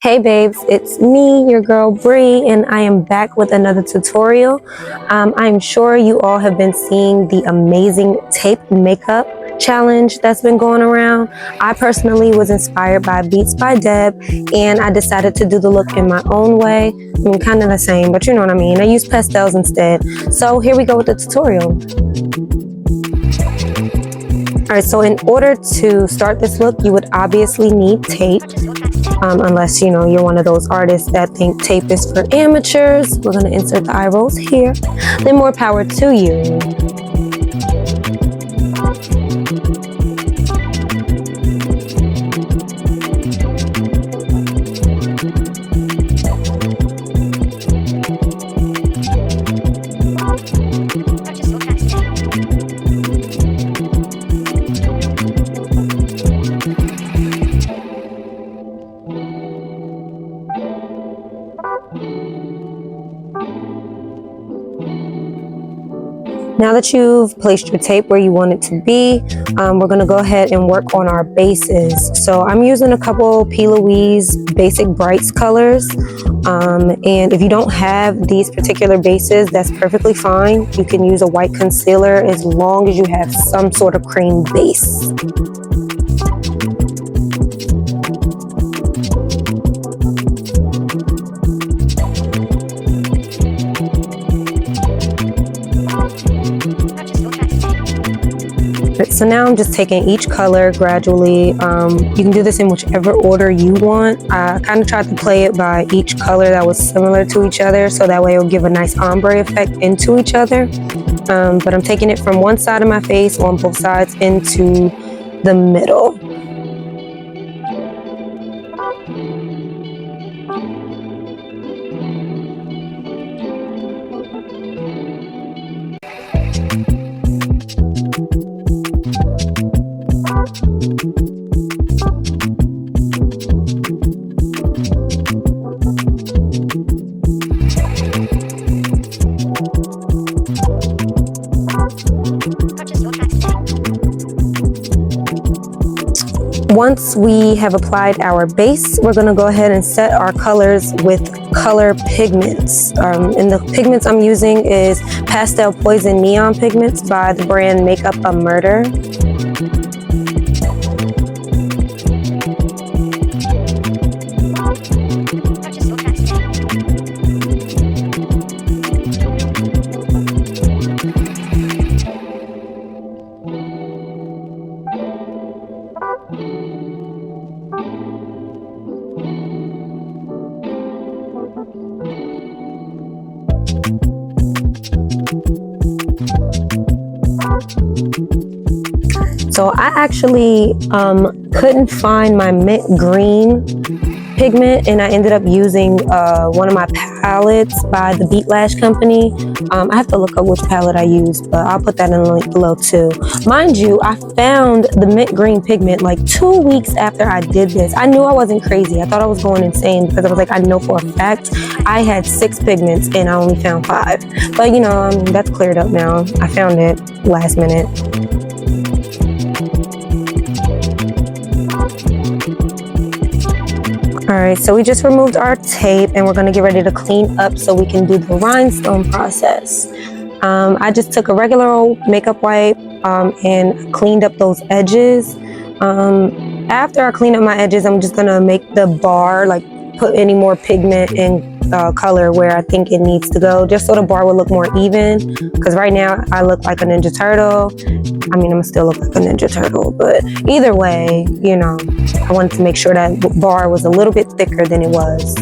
Hey babes, it's me, your girl Bree, and I am back with another tutorial. I'm sure you all have been seeing the amazing tape makeup challenge that's been going around. I personally was inspired by Beats by Deb, and I decided to do the look in my own way. I mean, kind of the same, but you know what I mean. I used pastels instead. So here we go with the tutorial. Alright, so in order to start this look, you would obviously need tape. Unless, you know, you're one of those artists that think tape is for amateurs. We're going to insert the eye rolls here. Then more power to you. Now that you've placed your tape where you want it to be, we're going to go ahead and work on our bases. So I'm using a couple P. Louise Basic Brights colors. And if you don't have these particular bases, that's perfectly fine. You can use a white concealer as long as you have some sort of cream base. So now I'm just taking each color gradually. You can do this in whichever order you want. I kind of tried to play it by each color that was similar to each other, so that way it'll give a nice ombre effect into each other. But I'm taking it from one side of my face on both sides into the middle. Once we have applied our base, we're going to go ahead and set our colors with color pigments. And the pigments I'm using is Pastel Poison Neon pigments by the brand Makeup a Murder. So I actually couldn't find my mint green pigment, and I ended up using one of my palettes by the Beat Lash company. I have to look up which palette I used, but I'll put that in the link below too. Mind you, I found the mint green pigment like 2 weeks after I did this. I knew I wasn't crazy. I thought I was going insane because I was like, I know for a fact I had 6 pigments and I only found 5. But you know, that's cleared up now. I found it last minute. Alright, so we just removed our tape and we're going to get ready to clean up so we can do the rhinestone process. I just took a regular old makeup wipe and cleaned up those edges. After I clean up my edges, I'm just going to make the bar, like put any more pigment and color where I think it needs to go, just so the bar will look more even, because right now I look like a Ninja Turtle. I mean, I'm gonna still look like a Ninja Turtle, but either way, you know, I wanted to make sure that bar was a little bit thicker than it was.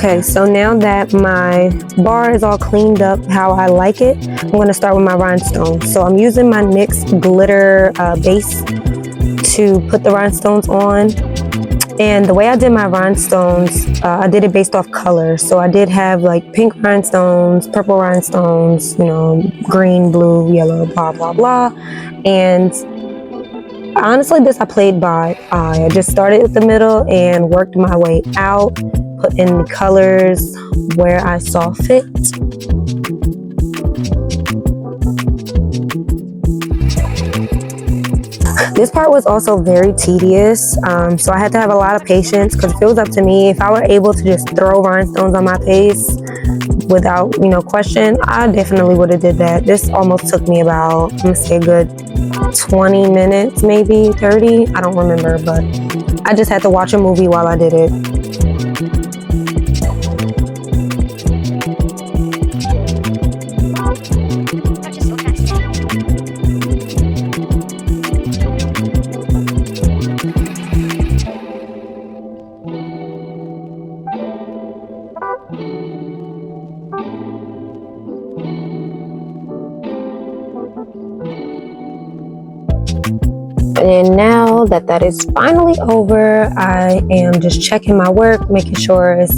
Okay, so now that my bar is all cleaned up how I like it, I'm going to start with my rhinestones. So I'm using my NYX glitter base to put the rhinestones on. And the way I did my rhinestones, I did it based off color. So I did have like pink rhinestones, purple rhinestones, you know, green, blue, yellow, blah, blah, blah. And honestly, this I played by eye. I just started at the middle and worked my way out, put in the colors where I saw fit. This part was also very tedious, so I had to have a lot of patience, because if it was up to me, if I were able to just throw rhinestones on my face without, you know, question, I definitely would have did that. This almost took me about, I'm gonna say a good 20 minutes, maybe 30, I don't remember, but I just had to watch a movie while I did it. And now that that is finally over, I am just checking my work, making sure it's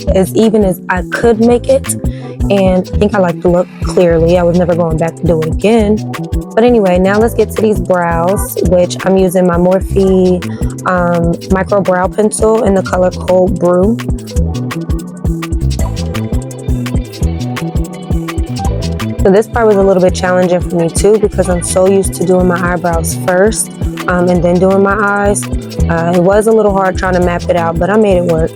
as even as I could make it. And I think I like the look clearly. I was never going back to do it again. But anyway, now let's get to these brows, which I'm using my Morphe micro brow pencil in the color Cold Brew. So this part was a little bit challenging for me too, because I'm so used to doing my eyebrows first and then doing my eyes. It was a little hard trying to map it out, but I made it work.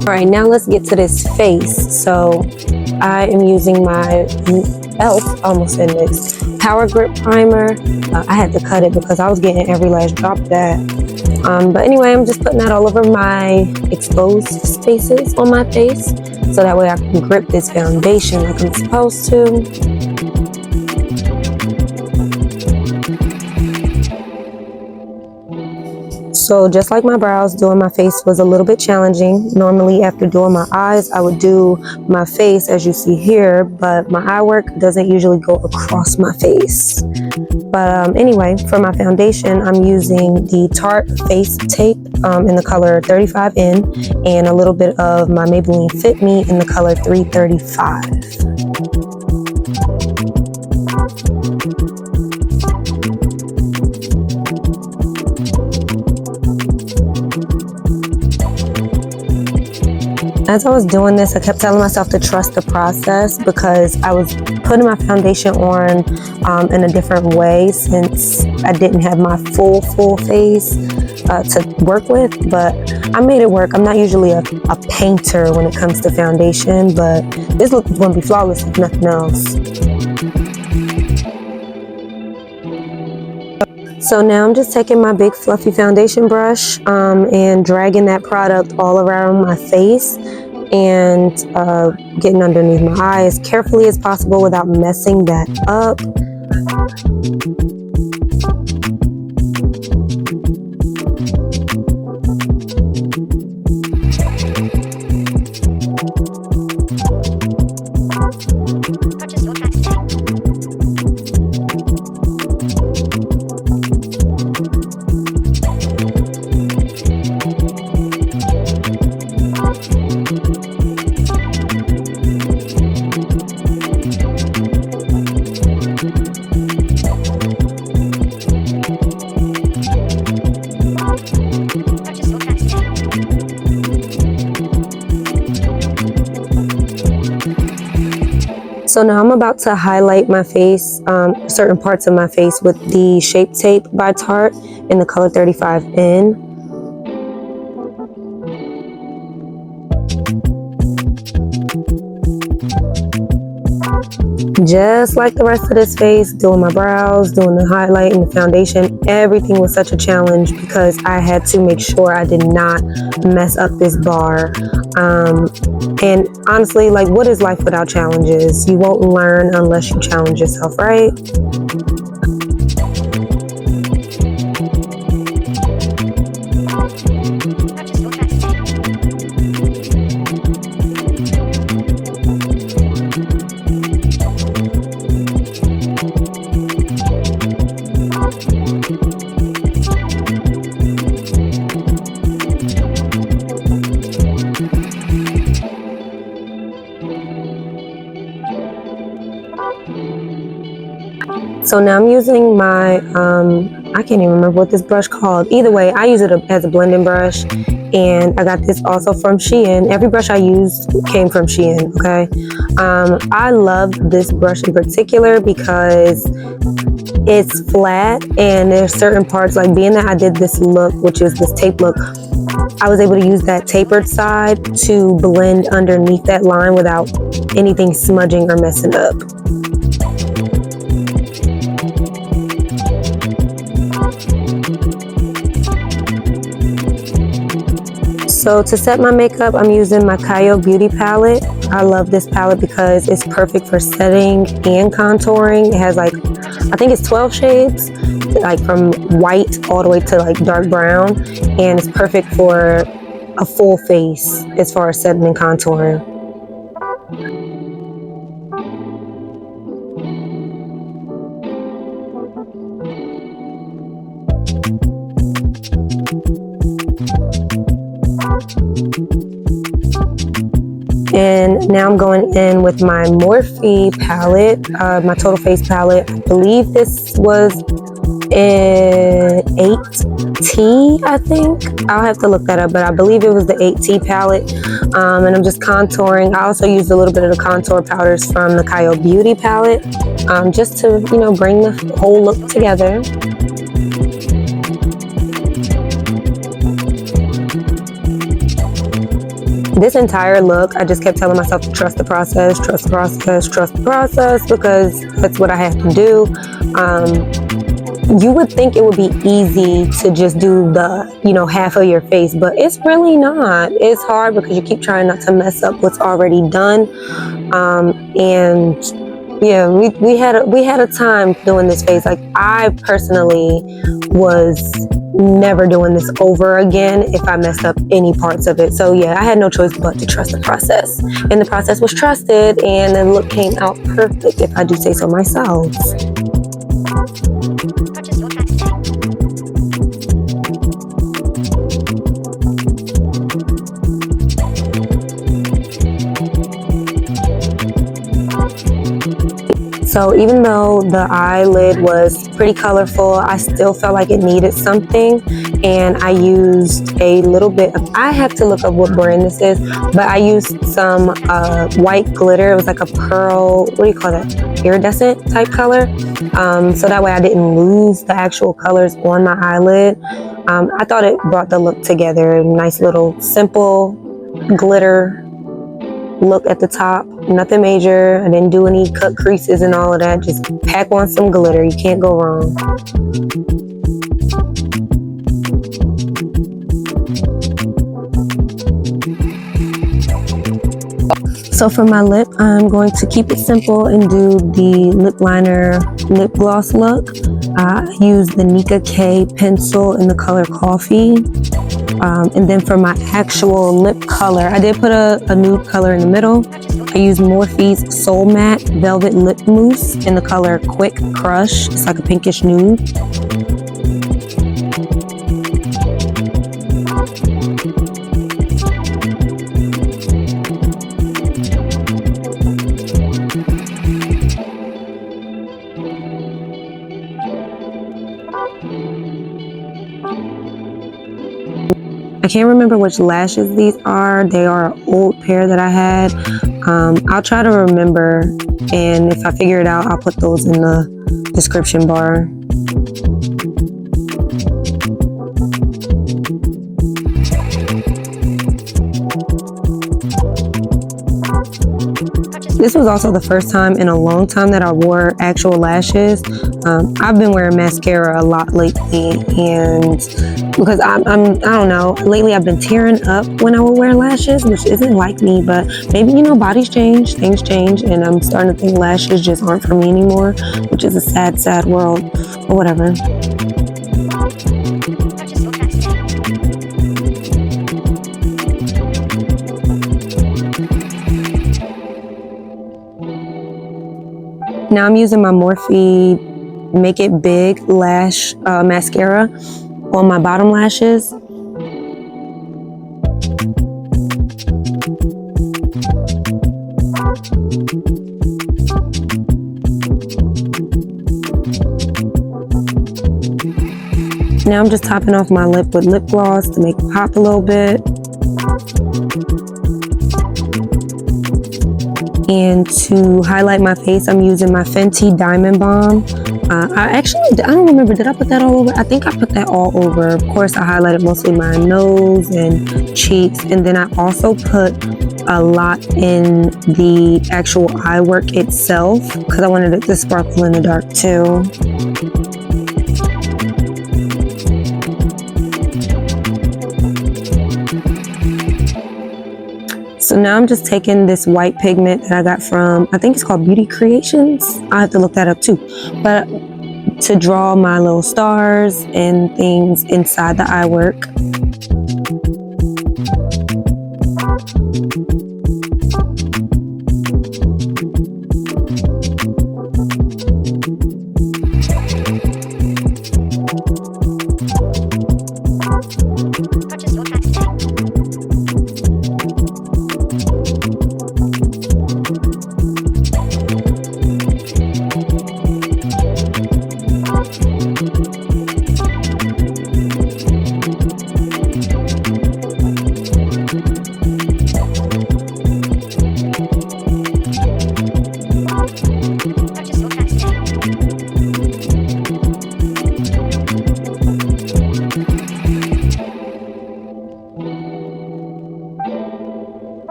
All right, now let's get to this face. So I am using my almost said NYX Power Grip Primer. I had to cut it because I was getting every last drop of that. But anyway, I'm just putting that all over my exposed spaces on my face, so that way I can grip this foundation like I'm supposed to. So just like my brows, doing my face was a little bit challenging. Normally after doing my eyes, I would do my face as you see here, but my eye work doesn't usually go across my face. But anyway, for my foundation, I'm using the Tarte Face Tape in the color 35N and a little bit of my Maybelline Fit Me in the color 335. As I was doing this, I kept telling myself to trust the process, because I was putting my foundation on in a different way, since I didn't have my full face to work with, but I made it work. I'm not usually a painter when it comes to foundation, but this look is going to be flawless if nothing else. So now I'm just taking my big fluffy foundation brush and dragging that product all around my face and getting underneath my eye as carefully as possible without messing that up. So now I'm about to highlight my face, certain parts of my face with the Shape Tape by Tarte in the color 35N. Just like the rest of this face, doing my brows, doing the highlight and the foundation, everything was such a challenge because I had to make sure I did not mess up this bar. And honestly, like, what is life without challenges? You won't learn unless you challenge yourself, right? So now I'm using my, I can't even remember what this brush called. Either way, I use it as a blending brush, and I got this also from Shein. Every brush I used came from Shein, okay? I love this brush in particular because it's flat, and there's certain parts, like being that I did this look, which is this tape look, I was able to use that tapered side to blend underneath that line without anything smudging or messing up. So to set my makeup, I'm using my Kyo Beauty palette. I love this palette because it's perfect for setting and contouring. It has like, I think it's 12 shades, like from white all the way to like dark brown. And it's perfect for a full face as far as setting and contouring. And now I'm going in with my Morphe palette, my Total Face palette. I believe this was an 8T, I think. I'll have to look that up, but I believe it was the 8T palette. And I'm just contouring. I also used a little bit of the contour powders from the Kyo Beauty palette, just to, you know, bring the whole look together. This entire look, I just kept telling myself to trust the process, trust the process, trust the process, because that's what I have to do. You would think it would be easy to just do the, you know, half of your face, but it's really not. It's hard because you keep trying not to mess up what's already done. And yeah, we had a time doing this face. Like, I personally was never doing this over again if I messed up any parts of it. So yeah, I had no choice but to trust the process, and the process was trusted, and the look came out perfect, if I do say so myself. So even though the eyelid was pretty colorful, I still felt like it needed something, and I used a little bit of, I have to look up what brand this is, but I used some white glitter. It was like a pearl, what do you call that, iridescent type color, so that way I didn't lose the actual colors on my eyelid. I thought it brought the look together. Nice little simple glitter look at the top, nothing major. I didn't do any cut creases and all of that. Just pack on some glitter, you can't go wrong. So for my lip, I'm going to keep it simple and do the lip liner lip gloss look. I use the Nika K pencil in the color Coffee. And then for my actual lip color, I did put a nude color in the middle. I used Morphe's Soul Matte Velvet Lip Mousse in the color Quick Crush. It's like a pinkish nude. I can't remember which lashes these are. They are an old pair that I had. I'll try to remember, and if I figure it out, I'll put those in the description bar. This was also the first time in a long time that I wore actual lashes. I've been wearing mascara a lot lately, and because I don't know, lately I've been tearing up when I would wear lashes, which isn't like me, but maybe, you know, bodies change, things change, and I'm starting to think lashes just aren't for me anymore, which is a sad, sad world, or whatever. Now I'm using my Morphe Make It Big lash mascara on my bottom lashes. Now I'm just topping off my lip with lip gloss to make it pop a little bit. And to highlight my face, I'm using my Fenty Diamond Balm. I don't remember, did I put that all over? I think I put that all over. Of course, I highlighted mostly my nose and cheeks. And then I also put a lot in the actual eye work itself because I wanted it to sparkle in the dark too. So now I'm just taking this white pigment that I got from, I think it's called Beauty Creations. I have to look that up too. But to draw my little stars and things inside the eye work.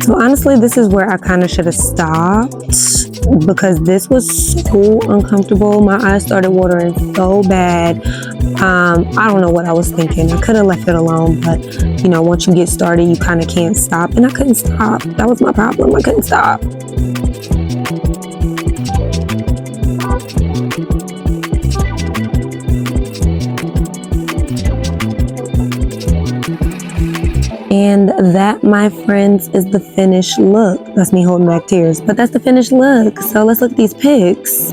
So honestly, this is where I kind of should have stopped because this was so uncomfortable. My eyes started watering so bad. I don't know what I was thinking. I could have left it alone, but you know, once you get started, you kind of can't stop. And I couldn't stop. That was my problem. I couldn't stop. And that, my friends, is the finished look. That's me holding back tears, but that's the finished look. So let's look at these pics.